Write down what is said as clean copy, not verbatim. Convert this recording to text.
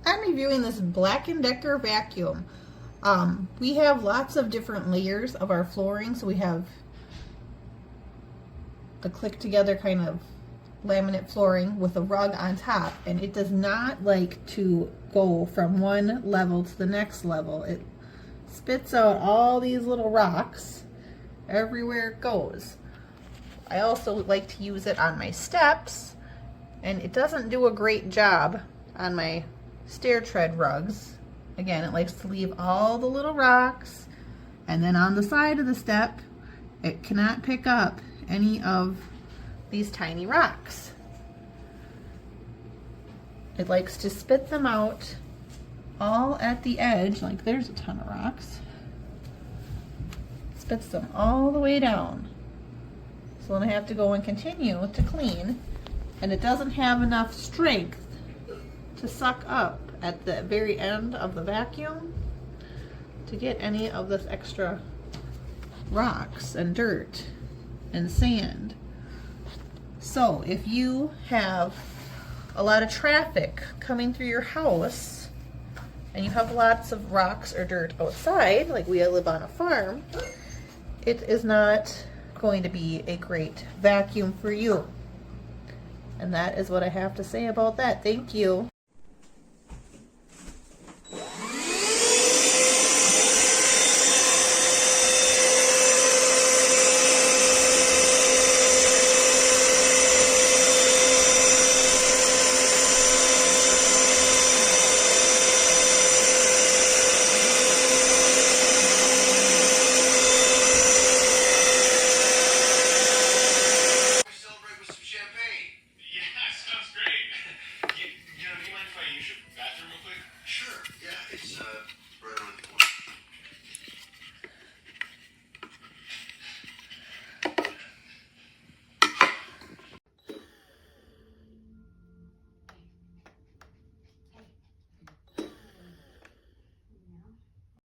I'm reviewing this Black & Decker vacuum. We have lots of different layers of our flooring. So we have the click together kind of laminate flooring with a rug on top, and it does not like to go from one level to the next level. It spits out all these little rocks everywhere it goes. I also like to use it on my steps, and it doesn't do a great job on my stair tread rugs. Again, it likes to leave all the little rocks, and then on the side of the step it cannot pick up any of these tiny rocks. It likes to spit them out all at the edge, like there's a ton of rocks. Spits them all the way down. So then I have to go and continue to clean, and it doesn't have enough strength to suck up at the very end of the vacuum to get any of this extra rocks and dirt and sand. So if you have a lot of traffic coming through your house and you have lots of rocks or dirt outside, like we live on a farm, it is not going to be a great vacuum for you. And that is what I have to say about that. Thank you. Celebrate with some champagne. Yeah, sounds great. You know, do you mind if I use your bathroom?